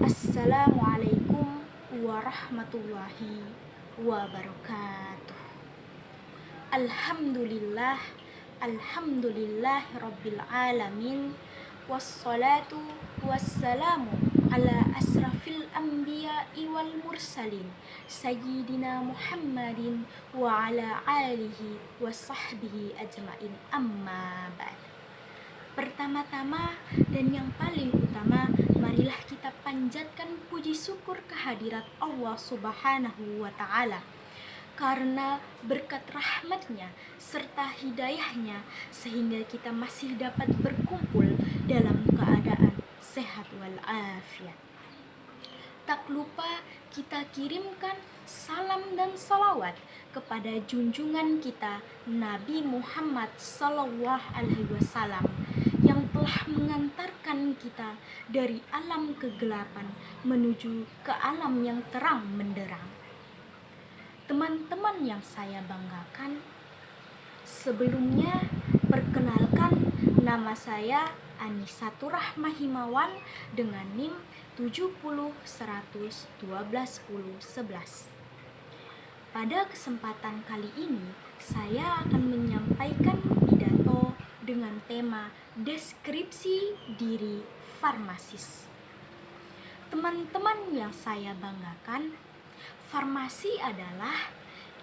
Assalamualaikum warahmatullahi wabarakatuh. Alhamdulillah, alhamdulillah rabbil alamin. Wassalatu wassalamu ala asrafil anbiya'i wal mursalin sayyidina Muhammadin wa ala alihi wa sahbihi ajmain, amma ba'd. Pertama-tama dan yang paling utama, marilah kita panjatkan puji syukur kehadirat Allah Subhanahu wa Ta'ala, karena berkat rahmatnya serta hidayahnya sehingga kita masih dapat berkumpul dalam keadaan sehat walafiat. Tak lupa kita kirimkan salam dan salawat kepada junjungan kita Nabi Muhammad SAW yang telah mengantarkan kita dari alam kegelapan menuju ke alam yang terang benderang. Teman-teman yang saya banggakan, sebelumnya perkenalkan, nama saya Anisatur Rahmah Himawan dengan NIM 70112111. Pada kesempatan kali ini, saya akan menyampaikan pidato dengan tema deskripsi diri farmasis. Teman-teman yang saya banggakan, farmasi adalah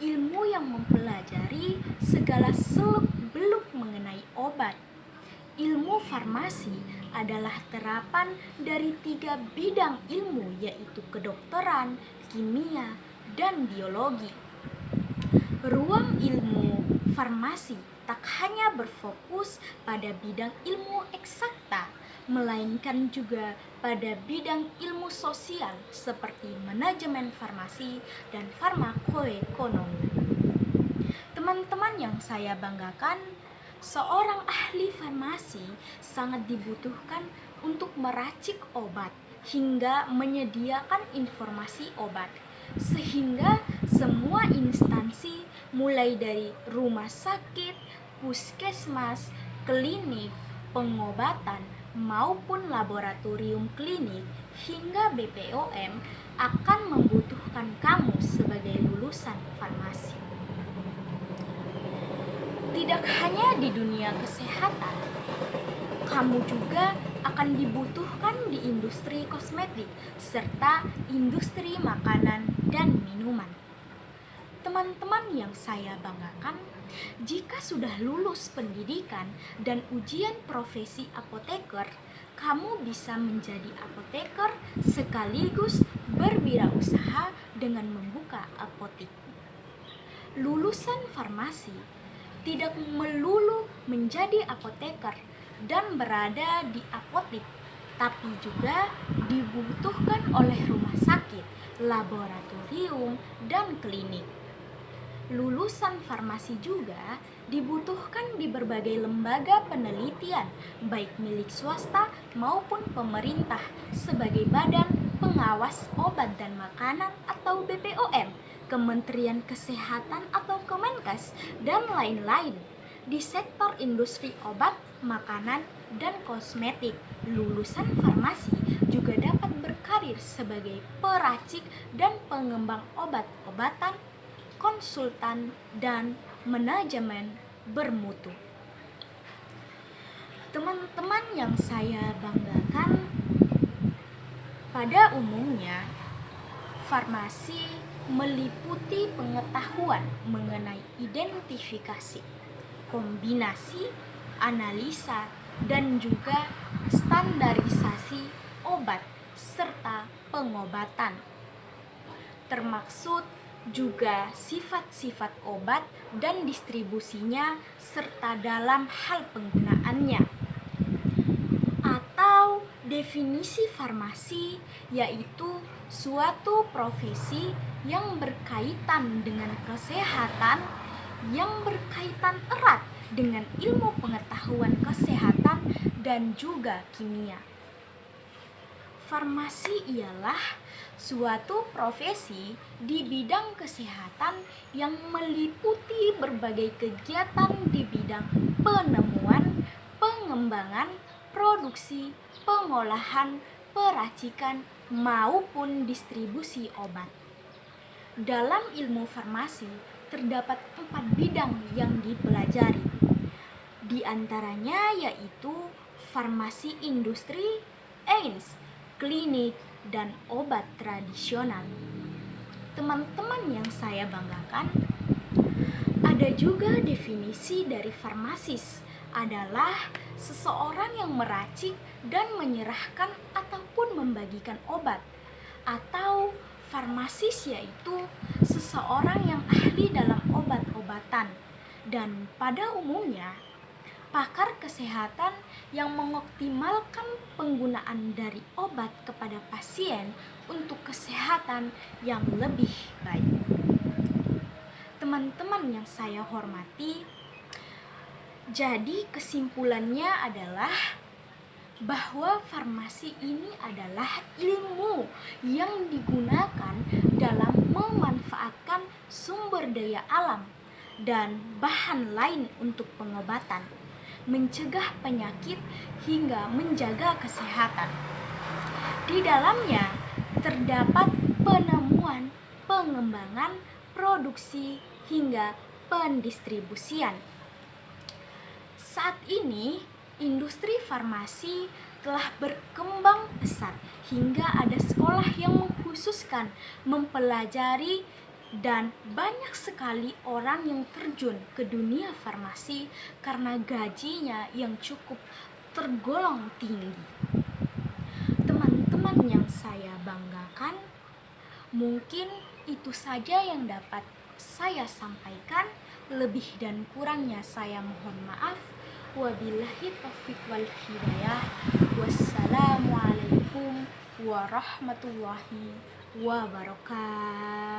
ilmu yang mempelajari segala seluk-beluk mengenai obat. Ilmu farmasi adalah terapan dari 3 bidang ilmu, yaitu kedokteran, kimia, dan biologi. Ruang ilmu farmasi tak hanya berfokus pada bidang ilmu eksakta, melainkan juga pada bidang ilmu sosial seperti manajemen farmasi dan farmakoekonomi. Teman-teman yang saya banggakan, seorang ahli farmasi sangat dibutuhkan untuk meracik obat hingga menyediakan informasi obat, sehingga semua instansi mulai dari rumah sakit, puskesmas, klinik, pengobatan, maupun laboratorium klinik hingga BPOM akan membutuhkan kamu sebagai lulusan farmasi. Tidak hanya di dunia kesehatan, kamu juga akan dibutuhkan di industri kosmetik serta industri makanan dan minuman. Teman-teman yang saya banggakan, jika sudah lulus pendidikan dan ujian profesi apoteker, kamu bisa menjadi apoteker sekaligus berwirausaha dengan membuka apotik. Lulusan farmasi tidak melulu menjadi apoteker dan berada di apotik, tapi juga dibutuhkan oleh rumah sakit, laboratorium, dan klinik. Lulusan farmasi juga dibutuhkan di berbagai lembaga penelitian, baik milik swasta maupun pemerintah, sebagai badan pengawas obat dan makanan atau BPOM, Kementerian Kesehatan atau Kemenkes, dan lain-lain. Di sektor industri obat, makanan, dan kosmetik, lulusan farmasi juga dapat berkarir sebagai peracik dan pengembang obat-obatan, konsultan, dan manajemen bermutu. Teman-teman yang saya banggakan, pada umumnya farmasi meliputi pengetahuan mengenai identifikasi, kombinasi, analisa, dan juga standarisasi obat serta pengobatan, termaksud juga sifat-sifat obat dan distribusinya serta dalam hal penggunaannya. Atau definisi farmasi yaitu suatu profesi yang berkaitan dengan kesehatan, yang berkaitan erat dengan ilmu pengetahuan kesehatan dan juga kimia. Farmasi ialah suatu profesi di bidang kesehatan yang meliputi berbagai kegiatan di bidang penemuan, pengembangan, produksi, pengolahan, peracikan, maupun distribusi obat. Dalam ilmu farmasi, terdapat 4 bidang yang dipelajari. Di antaranya yaitu farmasi industri, AINS, klinik, dan obat tradisional. Teman-teman yang saya banggakan, ada juga definisi dari farmasis adalah seseorang yang meracik dan menyerahkan ataupun membagikan obat. Atau farmasis yaitu seseorang yang ahli dalam obat-obatan, dan pada umumnya pakar kesehatan yang mengoptimalkan penggunaan dari obat kepada pasien untuk kesehatan yang lebih baik. Teman-teman yang saya hormati, jadi kesimpulannya adalah bahwa farmasi ini adalah ilmu yang digunakan dalam memanfaatkan sumber daya alam dan bahan lain untuk pengobatan, mencegah penyakit hingga menjaga kesehatan. Di dalamnya terdapat penemuan, pengembangan, produksi, hingga pendistribusian. Saat ini, industri farmasi telah berkembang pesat hingga ada sekolah yang mengkhususkan mempelajari, dan banyak sekali orang yang terjun ke dunia farmasi karena gajinya yang cukup tergolong tinggi. Teman-teman yang saya banggakan, mungkin itu saja yang dapat saya sampaikan. Lebih dan kurangnya saya mohon maaf. Wabillahi taufiq wal hidayah. Wassalamualaikum warahmatullahi wabarakatuh.